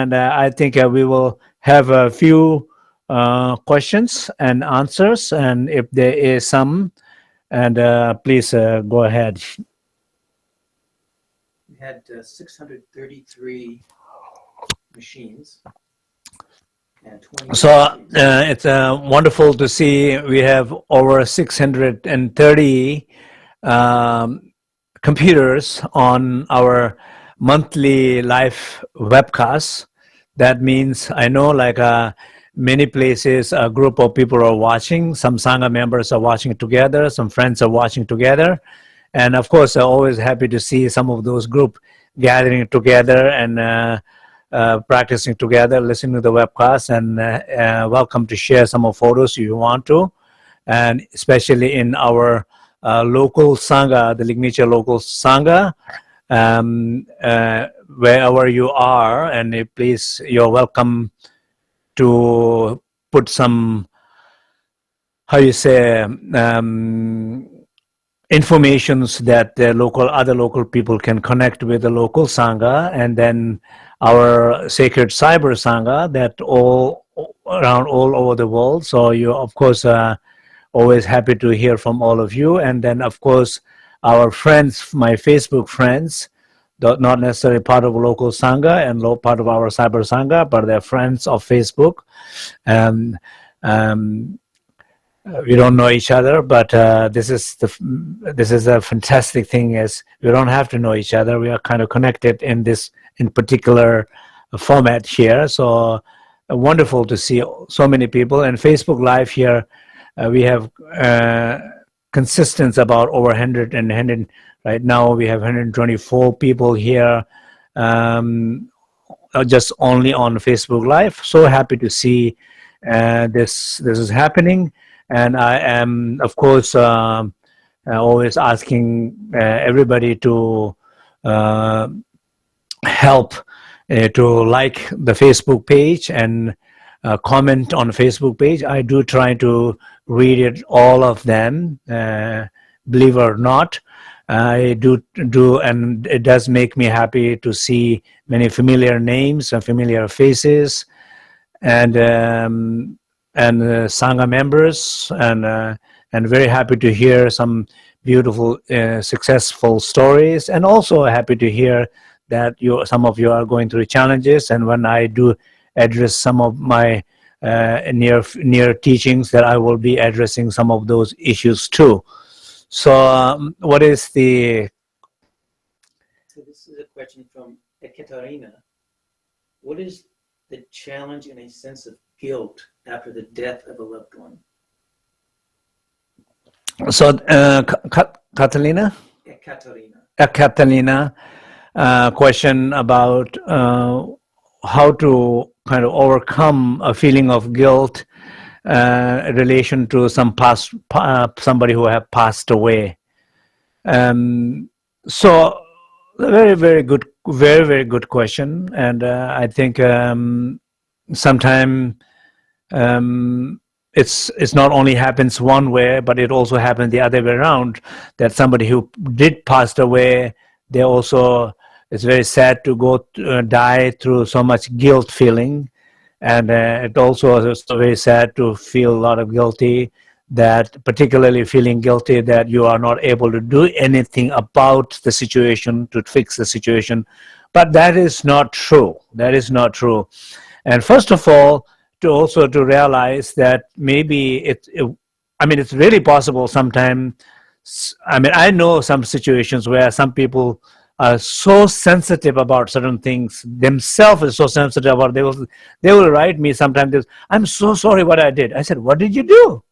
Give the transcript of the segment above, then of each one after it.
And I think we will have a few questions and answers, and if there is some, and please go ahead. We had 633 machines and 20. So it's wonderful to see we have over 630 computers on our monthly live webcasts. That means I know like many places a group of people are watching, some Sangha members are watching together, some friends are watching together, and of course I'm always happy to see some of those group gathering together and practicing together, listening to the webcast, and welcome to share some of photos if you want to, and especially in our local Sangha, the Ligmincha local Sangha, wherever you are, and please, you're welcome to put some, how you say, informations that the other local people can connect with the local Sangha, and then our sacred cyber Sangha that all around all over the world. So you, of course, always happy to hear from all of you. And then, of course, our friends, my Facebook friends, not necessarily part of a local Sangha and part of our cyber Sangha, but they're friends of Facebook. We don't know each other, but this is a fantastic thing. Is we don't have to know each other. We are kind of connected in this particular format here. So wonderful to see so many people. And Facebook Live here, we have consistent about over 100 and 100. Right now we have 124 people here, just only on Facebook Live. So happy to see this is happening. And I am, of course, always asking everybody to help to like the Facebook page and comment on the Facebook page. I do try to read it, all of them, believe it or not. I do, and it does make me happy to see many familiar names and familiar faces, and Sangha members, and very happy to hear some beautiful, successful stories, and also happy to hear that some of you are going through challenges. And when I do address some of my near teachings, that I will be addressing some of those issues too. So, what is the? So this is a question from Ekaterina. What is the challenge in a sense of guilt after the death of a loved one? So, Catalina? Ekaterina, question about how to kind of overcome a feeling of guilt in relation to somebody who have passed away. So, very, very good question, and I think sometimes it's not only happens one way, but it also happens the other way around. That somebody who did pass away, they also, it's very sad to go die through so much guilt feeling, and it also is very sad to feel a lot of guilty. That particularly feeling guilty that you are not able to do anything about the situation to fix the situation, but that is not true. That is not true. And first of all, to realize that maybe it's really possible sometimes. I know some situations where some people are so sensitive about certain things themselves, is so sensitive about, they will write me sometimes, I'm so sorry what I did. I said, what did you do?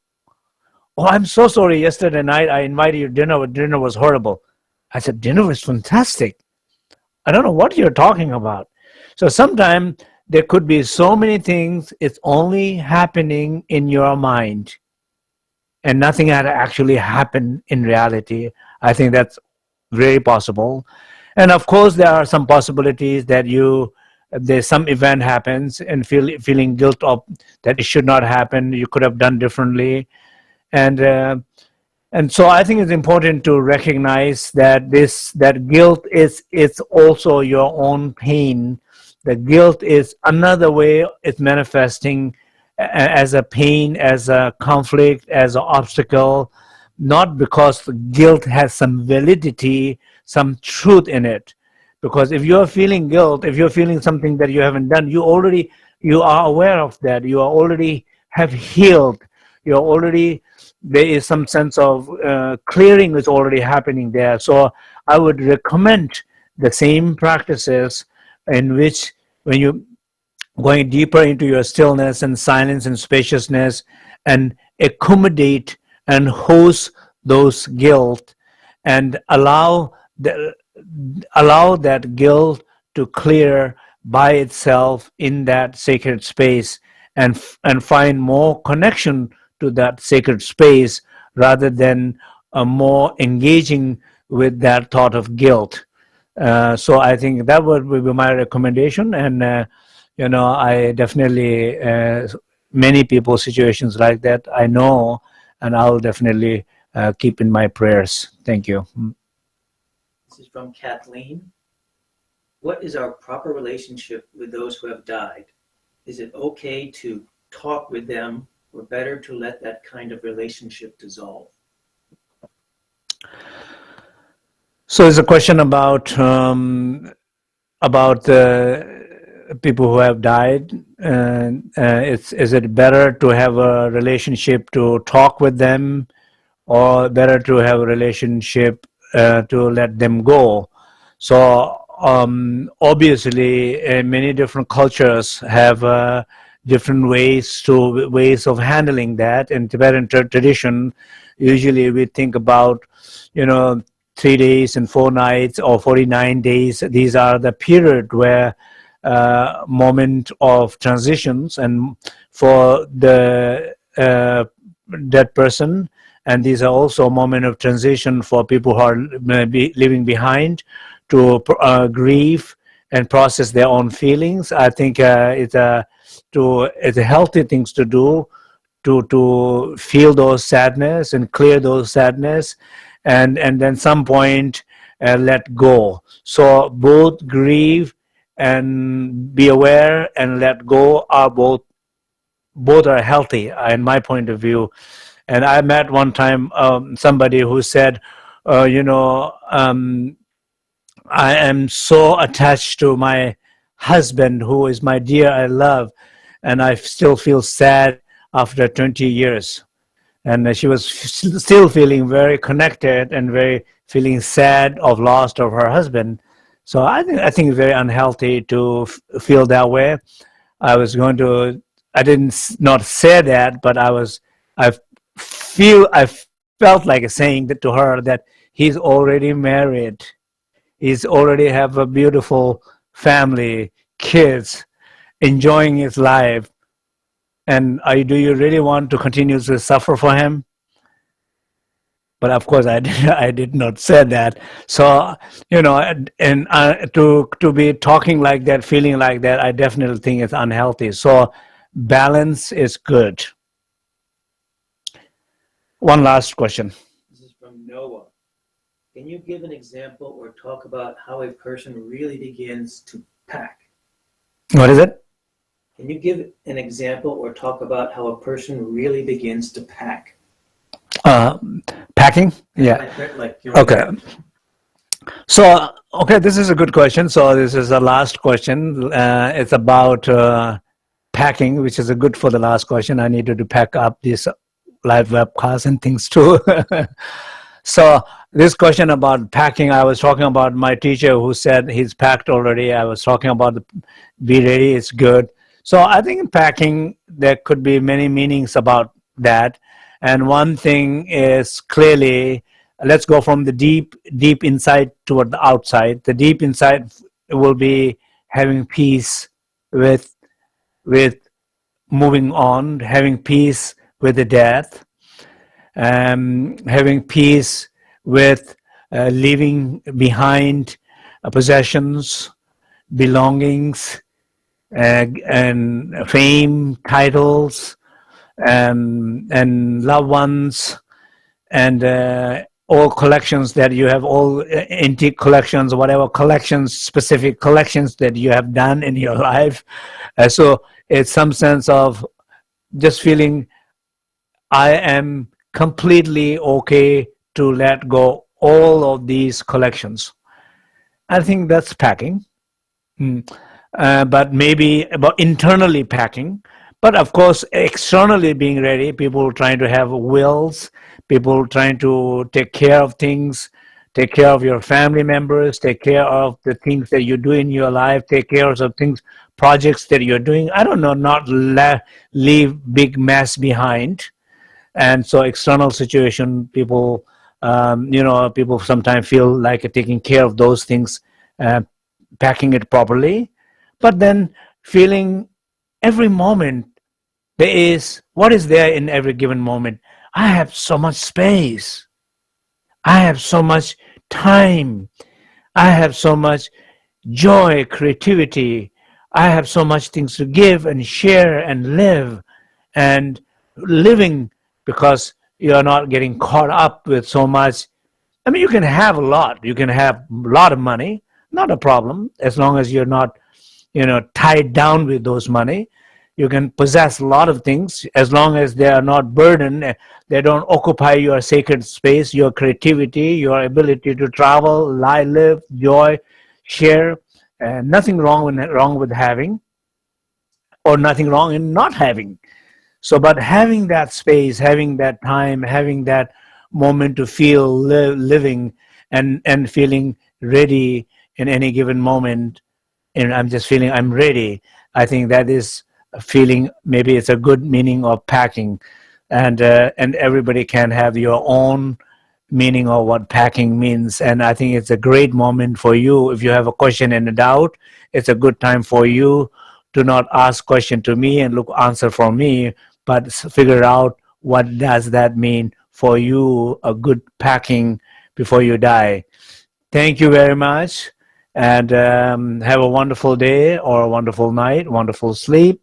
Oh, I'm so sorry, yesterday night I invited you to dinner, but dinner was horrible. I said, dinner was fantastic. I don't know what you're talking about. So sometimes there could be so many things, it's only happening in your mind and nothing had actually happened in reality. I think that's very possible. And of course, there are some possibilities that there's some event happens and feeling guilt of that it should not happen, you could have done differently. And so I think it's important to recognize that that guilt is also your own pain The guilt is another way it's manifesting as a pain, as a conflict, as an obstacle, not because the guilt has some validity, some truth in it. Because if you're feeling guilt, if you're feeling something that you haven't done, you are aware of that. You are already have healed. You're already, there is some sense of clearing is already happening there. So I would recommend the same practices in which when you going deeper into your stillness and silence and spaciousness and accommodate and host those guilt and allow that guilt to clear by itself in that sacred space and find more connection to that sacred space rather than more engaging with that thought of guilt. So I think that would be my recommendation, and I definitely many people situations like that I know, and I'll definitely keep in my prayers. Thank you. This is from Kathleen. What is our proper relationship with those who have died? Is it okay to talk with them, or better to let that kind of relationship dissolve? So it's a question about the people who have died. Is it better to have a relationship to talk with them, or better to have a relationship to let them go? So obviously, many different cultures have different ways of handling that. In Tibetan tradition, usually we think about, 3 days and 4 nights or 49 days. These are the period where moment of transitions and for the dead person, and these are also a moment of transition for people who are maybe leaving behind to grieve and process their own feelings. I think it's a healthy things to do to feel those sadness and clear those sadness, and then some point let go. So both grieve and be aware and let go are both are healthy in my point of view. And I met one time somebody who said, I am so attached to my husband, who is my dear, I love, and I still feel sad after 20 years. And she was still feeling very connected and very feeling sad of loss of her husband. So I think it's very unhealthy to feel that way. I didn't not say that, but I I felt like saying that to her that he's already married. He's already have a beautiful family, kids, enjoying his life. And do you really want to continue to suffer for him? But of course, I did not say that. So, and to be talking like that, feeling like that, I definitely think it's unhealthy. So, balance is good. One last question. This is from Noah. Can you give an example or talk about how a person really begins to pack? What is it? Can you give an example or talk about how a person really begins to pack? Packing? Yeah. Okay. So, this is a good question. So this is the last question. It's about packing, which is a good for the last question. I needed to pack up this live webcast and things too. So this question about packing, I was talking about my teacher who said he's packed already. I was talking about be ready, it's good. So I think in packing, there could be many meanings about that. And one thing is clearly, let's go from the deep inside toward the outside. The deep inside will be having peace with moving on, having peace with the death, having peace with leaving behind possessions, belongings, and fame, titles, and loved ones, and all collections that you have, all antique collections, whatever collections, specific collections that you have done in your life. So it's some sense of just feeling I am completely okay to let go all of these collections. I think that's packing. But maybe about internally packing. But of course, externally being ready, people trying to have wills, people trying to take care of things, take care of your family members, take care of the things that you do in your life, take care of things, projects that you're doing. I don't know, not leave big mess behind. And so external situation, people, people sometimes feel like taking care of those things, uh, packing it properly, but then feeling every moment there is what is there in every given moment. I have so much space. I have so much time. I have so much joy, creativity. I have so much things to give and share and live and living because you're not getting caught up with so much. I mean, you can have a lot. You can have a lot of money, not a problem, as long as you're not, tied down with those money. You can possess a lot of things as long as they are not burdened. They don't occupy your sacred space, your creativity, your ability to travel, lie, live, joy, share. Nothing wrong with having, or nothing wrong in not having. So, but having that space, having that time, having that moment to feel living and feeling ready in any given moment, and I'm just feeling I'm ready. I think that is a feeling. Maybe it's a good meaning of packing, and everybody can have your own meaning of what packing means. And I think it's a great moment for you. If you have a question and a doubt, it's a good time for you to not ask question to me and look answer from me, but figure out what does that mean for you, a good packing before you die. Thank you very much, and have a wonderful day or a wonderful night, wonderful sleep.